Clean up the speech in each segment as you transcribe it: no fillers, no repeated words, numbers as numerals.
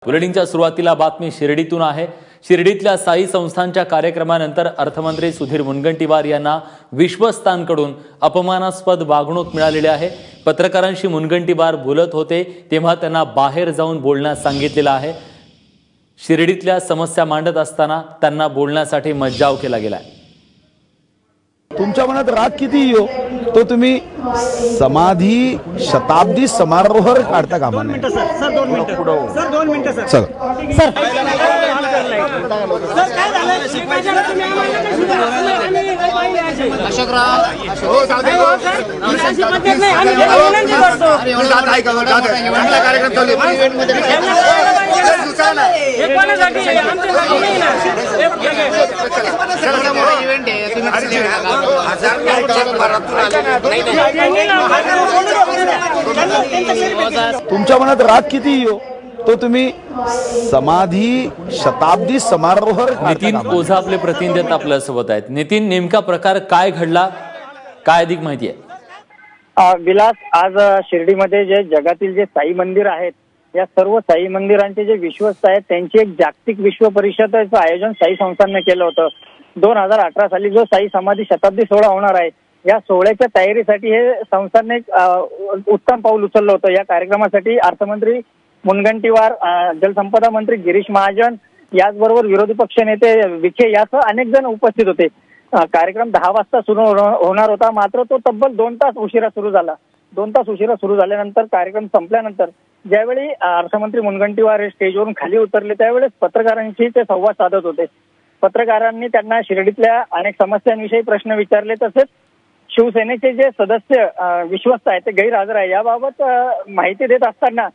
बुलेटिनच्या सुरुवातीला बातमी शिर्डीतून आहे। शिर्डीतल्या साई संस्थांच्या कार्यक्रमानंतर अर्थमंत्री सुधीर मुनगंटीवार यांना विश्वस्तांकडून अपमानास्पद वागणूक मिळालेली आहे। पत्रकारांशी मुनगंटीवार बोलत होते तेव्हा त्यांना बाहेर जाऊन बोलण्यास सांगितलेलं आहे। शिर्डीतल्या समस्या मांडत असताना त्यांना बोलण्यासाठी मज्जाव केला गेलाय। तुमच्या मनात राग किती येऊ तो तुम्ही समाधी शताब्दी समारोहावर काढता कामा नये। सर 2 मिनिटं सर 2 मिनिटं सर सर सर काय झालं अशोकराव हो जाऊ दे अशी पद्धत नाही आम्ही विनंती करतो अरे ऐका आपला कार्यक्रम चालू आहे इव्हेंट मध्ये हे कोणासाठी आमच्यासाठी नाही ना इव्हेंट आहे तुमच्या मनात राग किती येऊ तो तुम्ही समाधी शताब्दी समारोहावर नितीन ओझा आपले प्रतिनिधी आपल्यासोबत आहेत। नितीन, नेमका प्रकार काय घडला, काय अधिक माहिती आहे? विलास, आज शिर्डीमध्ये जे जगातील जे साई मंदिर आहेत या सर्व साई मंदिरांचे जे विश्वस्त आहेत त्यांची एक जागतिक विश्व परिषदेचं आयोजन साई संस्थांनी केलं होतं। 2018 साली जो साई समाधी शताब्दी सोहळा होणार आहे या सोहळ्याच्या तयारीसाठी हे संस्थांनी उत्तम पाऊल उचललं होतं। या कार्यक्रमासाठी अर्थमंत्री मुनगंटीवार, जलसंपदा मंत्री गिरीश महाजन, याचबरोबर विरोधी पक्ष नेते विखे यासह अनेक जण उपस्थित होते। कार्यक्रम 10 वाजता सुरू होणार होता, मात्र तो तब्बल 2 तास उशिरा सुरू झाला। 2 तास उशिरा सुरू झाल्यानंतर कार्यक्रम संपल्यानंतर ज्यावेळी अर्थमंत्री मुनगंटीवार हे स्टेजवरून खाली उतरले त्यावेळेस पत्रकारांशी ते संवाद साधत होते। पत्रकारांनी त्यांना शिर्डीतल्या अनेक समस्यांविषयी प्रश्न विचारले, तसेच शिवसेनेचे जे सदस्य विश्वस्त आहेत ते गैरहजर आहे याबाबत माहिती देत असताना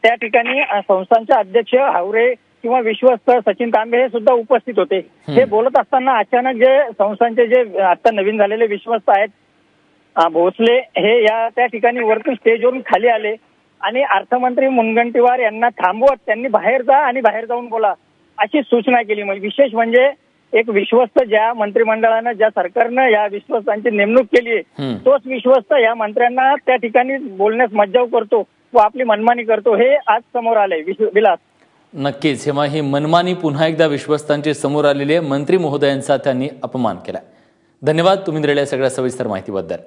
त्या ठिकाणी संस्थांचे अध्यक्ष हावरे किंवा विश्वस्त सचिन तांबे हे सुद्धा उपस्थित होते। हे बोलत असताना अचानक जे संस्थांचे जे आता नवीन झालेले विश्वस्त आहेत भोसले हे या त्या ठिकाणी वरतून स्टेजवरून खाली आले आणि अर्थमंत्री मुनगंटीवार यांना थांबवत त्यांनी बाहेर जा आणि बाहेर जाऊन बोला अशी सूचना केली। म्हणजे विशेष म्हणजे एक विश्वस्त ज्या मंत्रिमंडळानं ज्या सरकारनं या विश्वस्तांची नेमणूक केली आहे तोच विश्वस्त या मंत्र्यांना त्या ठिकाणी बोलण्यास मज्जाव करतो व आपली मनमानी करतो, हे आज समोर आलंय विलास। नक्कीच हेमा, ही मनमानी पुन्हा एकदा विश्वस्तांची समोर आलेली आहे। मंत्री महोदयांचा त्यांनी अपमान केला। धन्यवाद तुम्ही दिलेल्या सगळ्या सविस्तर माहितीबद्दल।